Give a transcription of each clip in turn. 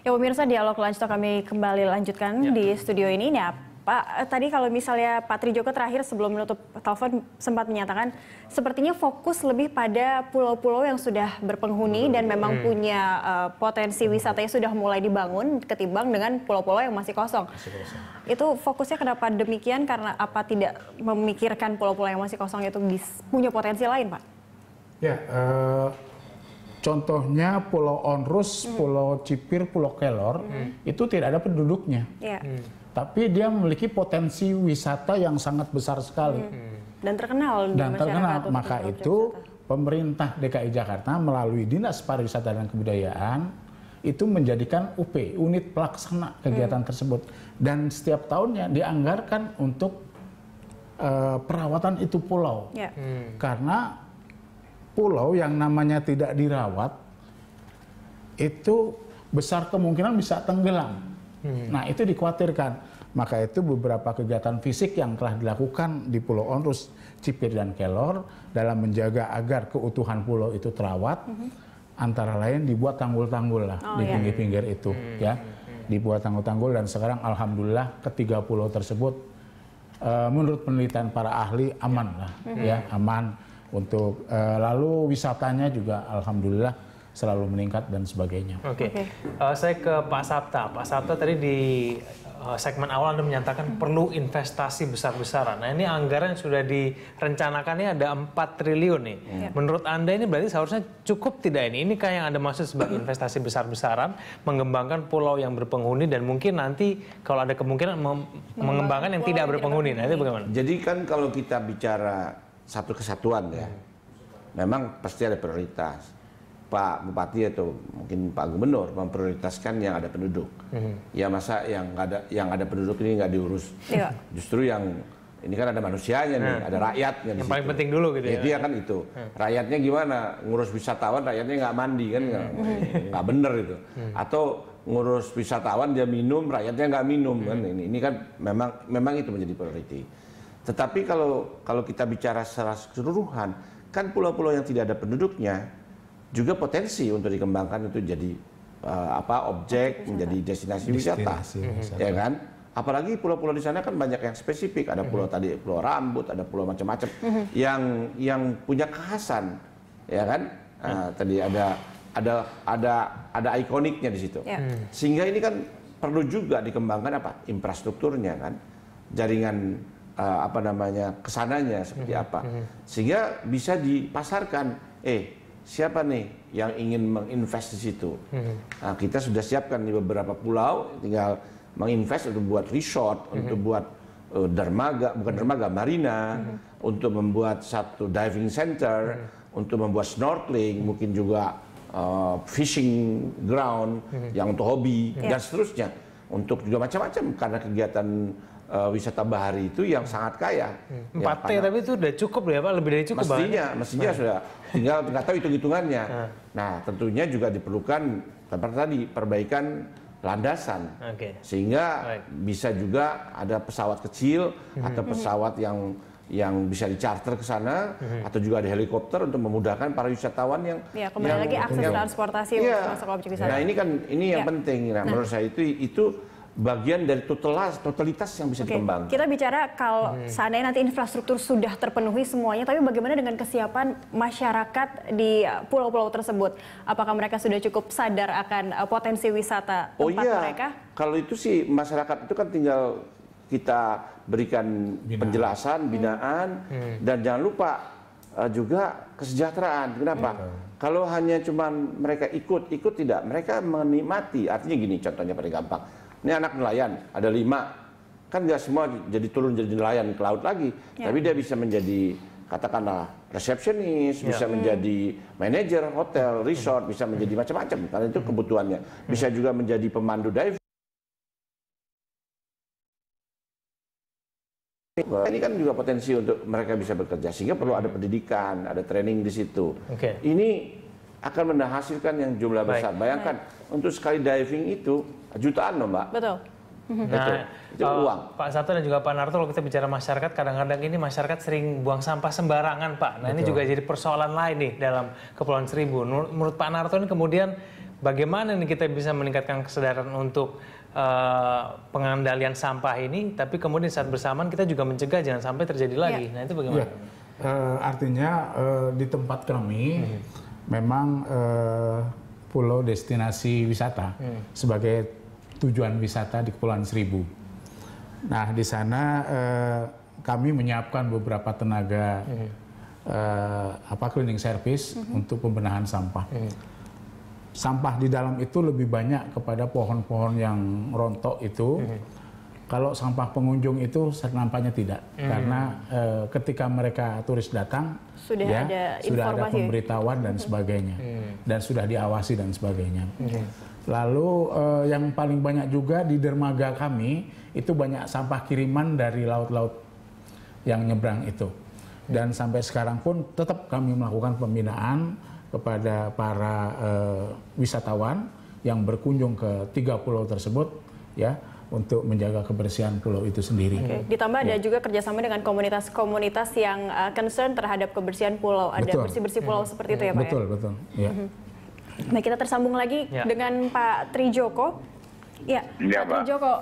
Ya pemirsa, dialog Lunch Talk kami kembali lanjutkan di studio ini. Nah, Pak, tadi kalau misalnya Pak Trijoko terakhir sebelum menutup telepon sempat menyatakan sepertinya fokus lebih pada pulau-pulau yang sudah berpenghuni dan memang punya potensi wisatanya sudah mulai dibangun ketimbang dengan pulau-pulau yang masih kosong. Itu fokusnya kenapa demikian? Karena apa tidak memikirkan pulau-pulau yang masih kosong itu punya potensi lain, Pak? Ya, contohnya Pulau Onrus, Pulau Cipir, Pulau Kelor itu tidak ada penduduknya. Tapi dia memiliki potensi wisata yang sangat besar sekali. Dan terkenal di masyarakat. Maka itu pemerintah DKI Jakarta melalui Dinas Pariwisata dan Kebudayaan itu menjadikan UP, unit pelaksana kegiatan tersebut. Dan setiap tahunnya dianggarkan untuk perawatan itu pulau. Karena pulau yang namanya tidak dirawat itu besar kemungkinan bisa tenggelam. Nah, itu dikhawatirkan. Maka itu beberapa kegiatan fisik yang telah dilakukan di Pulau Onrus, Cipir dan Kelor dalam menjaga agar keutuhan pulau itu terawat. Antara lain dibuat tanggul-tanggul lah di pinggir-pinggir itu, ya. Dibuat tanggul-tanggul dan sekarang alhamdulillah ketiga pulau tersebut menurut penelitian para ahli aman lah, ya, aman. Untuk lalu wisatanya juga alhamdulillah selalu meningkat dan sebagainya. Saya ke Pak Sapta. Pak Sapta tadi di segmen awal Anda menyatakan perlu investasi besar-besaran. Nah, ini anggaran yang sudah direncanakannya ada 4 triliun nih. Menurut Anda ini berarti seharusnya cukup tidak ini? Ini kayak yang Anda maksud sebagai investasi besar-besaran, mengembangkan pulau yang berpenghuni dan mungkin nanti kalau ada kemungkinan mengembangkan yang tidak berpenghuni. Nah, itu bagaimana? Jadi kan kalau kita bicara satu kesatuan ya, memang pasti ada prioritas. Pak Bupati atau mungkin Pak Gubernur memprioritaskan yang ada penduduk. Ya masa yang ada penduduk ini nggak diurus. Justru yang ini kan ada manusianya nih, ada rakyatnya. Yang paling penting dulu gitu ya. Dia kan itu. Rakyatnya gimana? Ngurus wisatawan, rakyatnya nggak mandi kan nggak bener itu. Atau ngurus wisatawan dia minum, rakyatnya nggak minum kan. Ini kan memang itu menjadi priority. Tetapi kalau kita bicara secara keseluruhan, kan pulau-pulau yang tidak ada penduduknya juga potensi untuk dikembangkan itu jadi objek menjadi destinasi wisata, ya kan? Apalagi pulau-pulau di sana kan banyak yang spesifik. Ada pulau tadi pulau rambut, ada pulau macam-macam yang punya kekhasan, ya kan? Tadi ada ikoniknya di situ. Sehingga ini kan perlu juga dikembangkan infrastrukturnya kan, jaringan kesananya seperti apa, sehingga bisa dipasarkan. Siapa nih yang ingin menginvest di situ? Nah, kita sudah siapkan di beberapa pulau, tinggal menginvest untuk buat resort, untuk buat marina, untuk membuat satu diving center, untuk membuat snorkeling, mungkin juga fishing ground yang untuk hobi dan seterusnya, untuk juga macam-macam karena kegiatan wisata bahari itu yang sangat kaya. 4T tapi itu udah cukup ya Pak? Lebih dari cukup Mestinya sudah. Tinggal nggak tahu hitung-hitungannya. Nah, tentunya juga diperlukan tadi perbaikan landasan. Sehingga bisa juga ada pesawat kecil atau pesawat yang bisa dicharter ke sana atau juga ada helikopter untuk memudahkan para wisatawan yang kembali lagi akses transportasi masuk objek wisata. Nah, ini yang penting. Nah, menurut saya itu bagian dari totalitas yang bisa dikembangkan. Kita bicara kalau seandainya nanti infrastruktur sudah terpenuhi semuanya, tapi bagaimana dengan kesiapan masyarakat di pulau-pulau tersebut? Apakah mereka sudah cukup sadar akan potensi wisata tempat mereka? Kalau itu sih masyarakat itu kan tinggal kita berikan penjelasan, binaan, dan jangan lupa juga kesejahteraan. Kenapa? Kalau hanya cuma mereka ikut tidak, mereka menikmati. Artinya gini, contohnya paling gampang. Ini anak nelayan, ada 5. Kan nggak semua jadi turun jadi nelayan ke laut lagi. Tapi dia bisa menjadi, katakanlah, resepsionis, bisa menjadi manajer hotel, resort, bisa menjadi macam-macam. Karena itu kebutuhannya. Bisa juga menjadi pemandu diving. Ini kan juga potensi untuk mereka bisa bekerja. Sehingga perlu ada pendidikan, ada training di situ. Ini akan menghasilkan yang jumlah besar. Bayangkan, untuk sekali diving itu jutaan loh Mbak. Betul. Itu uang. Pak Sabto dan juga Pak Narto, kalau kita bicara masyarakat, kadang-kadang ini masyarakat sering buang sampah sembarangan Pak. Nah ini juga jadi persoalan lain nih dalam Kepulauan Seribu. Menurut Pak Narto ini kemudian Bagaimana nih kita bisa meningkatkan kesadaran untuk pengendalian sampah ini, tapi kemudian saat bersamaan kita juga mencegah jangan sampai terjadi lagi. Nah itu bagaimana? Artinya di tempat kami memang pulau destinasi wisata sebagai tujuan wisata di Kepulauan Seribu. Nah di sana kami menyiapkan beberapa tenaga cleaning service untuk pembenahan sampah. Sampah di dalam itu lebih banyak kepada pohon-pohon yang rontok itu. Kalau sampah pengunjung itu nampaknya tidak, karena ketika mereka turis datang sudah ada pemberitahuan dan sebagainya, dan sudah diawasi dan sebagainya. Lalu yang paling banyak juga di dermaga kami itu banyak sampah kiriman dari laut-laut yang nyebrang itu, dan sampai sekarang pun tetap kami melakukan pembinaan kepada para wisatawan yang berkunjung ke 3 pulau tersebut, ya, untuk menjaga kebersihan pulau itu sendiri. Ditambah ada juga kerjasama dengan komunitas-komunitas yang concern terhadap kebersihan pulau, ada bersih-bersih pulau seperti itu ya Pak? Betul. Ya. Nah kita tersambung lagi dengan Pak Trijoko. Ya, Pak Trijoko,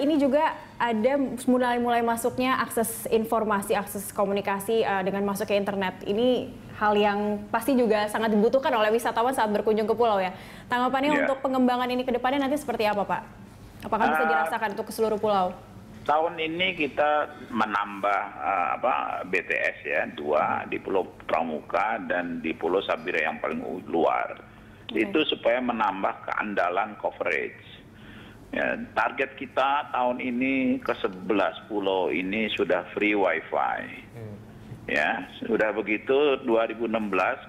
ini juga ada mulai masuknya akses informasi, akses komunikasi dengan masuk ke internet. Ini hal yang pasti juga sangat dibutuhkan oleh wisatawan saat berkunjung ke pulau ya. Tanggapannya untuk pengembangan ini ke depannya nanti seperti apa Pak? Apakah bisa dirasakan untuk ke seluruh pulau? Tahun ini kita menambah BTS ya, 2 di Pulau Pramuka dan di Pulau Sabira yang paling luar. Itu supaya menambah keandalan coverage. Ya, target kita tahun ini ke 11 pulau ini sudah free wifi. Ya, sudah begitu 2016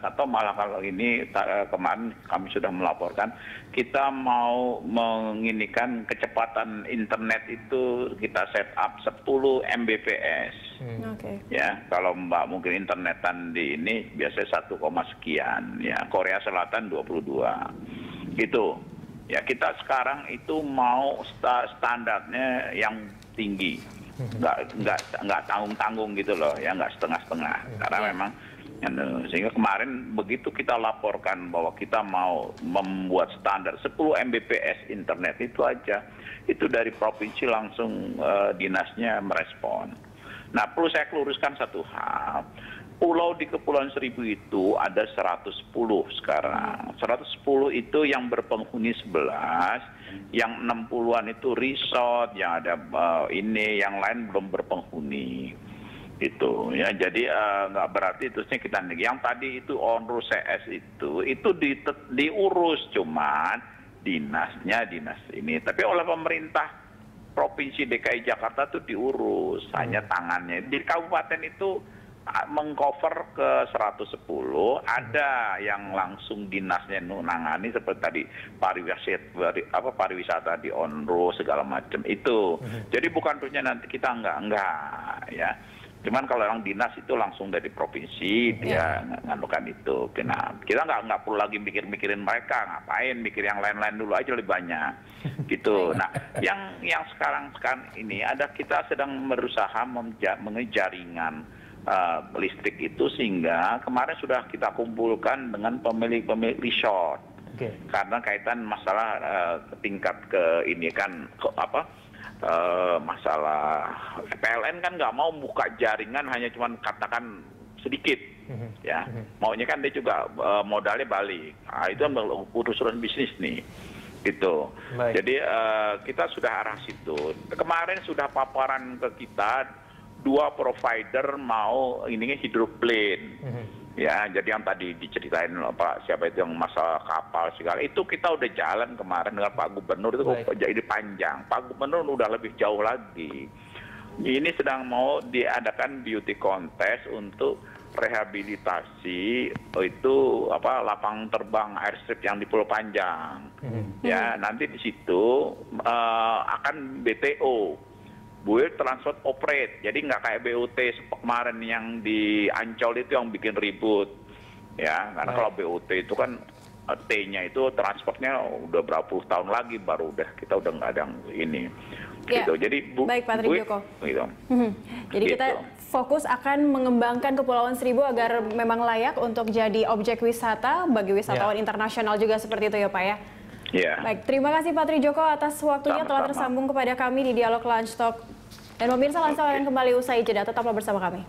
atau malah kalau ini kemarin kami sudah melaporkan kita mau menginikan kecepatan internet itu kita set up 10 Mbps. Ya, kalau Mbak mungkin internetan di ini biasanya 1, sekian ya, Korea Selatan 22. Gitu. Ya, kita sekarang itu mau standarnya yang tinggi. Nggak tanggung-tanggung gitu loh ya, nggak setengah-setengah, karena memang sehingga kemarin begitu kita laporkan bahwa kita mau membuat standar 10 Mbps internet itu aja, itu dari provinsi langsung dinasnya merespon. Nah perlu saya luruskan satu hal, pulau di Kepulauan Seribu itu ada 110 sekarang. 110 itu yang berpenghuni 11, yang 60-an itu resort, yang ada yang lain belum berpenghuni. Itu ya, jadi nggak berarti terusnya kita yang tadi itu onrus CS itu diurus, cuman dinasnya dinas ini. Tapi oleh pemerintah Provinsi DKI Jakarta itu diurus, hanya tangannya. Di kabupaten itu mengcover ke 110, ada yang langsung dinasnya nangani seperti tadi pariwisata di onro segala macam itu. Jadi bukan terusnya nanti kita enggak ya. Cuman kalau yang dinas itu langsung dari provinsi dia nganukan itu. Nah, kita nggak perlu lagi mikirin mereka, ngapain mikir yang lain-lain dulu aja lebih banyak gitu. Nah, yang sekarang ini kita sedang berusaha mengejaringan listrik itu, sehingga kemarin sudah kita kumpulkan dengan pemilik resort. Karena kaitan masalah tingkat masalah PLN kan nggak mau buka jaringan hanya cuma katakan sedikit ya, maunya kan dia juga modalnya balik. Nah, itu kan urusan bisnis nih gitu. Jadi kita sudah arah situ. Kemarin sudah paparan ke kita 2 provider mau ininya hidroplane. Ya, jadi yang tadi diceritain siapa itu yang masalah kapal segala itu kita udah jalan kemarin dengan Pak Gubernur itu jadi panjang. Pak Gubernur udah lebih jauh lagi. Ini sedang mau diadakan beauty contest untuk rehabilitasi itu lapang terbang airstrip yang di Pulau Panjang. Ya, nanti di situ akan BTO. Build Transport Operate, jadi nggak kayak BOT kemarin yang di Ancol itu yang bikin ribut, ya. Karena kalau BOT itu kan T-nya itu transportnya udah berapa puluh tahun lagi baru kita udah nggak ada yang ini. Ya. Gitu. Jadi baik Pak Trijoko. Gitu. Jadi Gitu. kita fokus akan mengembangkan Kepulauan Seribu agar memang layak untuk jadi objek wisata bagi wisatawan internasional juga seperti itu ya Pak ya. Ya. Baik, terima kasih Pak Trijoko atas waktunya telah tersambung kepada kami di Dialog Lunch Talk. Dan pemirsa, Lunch Talk akan kembali usai jeda, tetaplah bersama kami.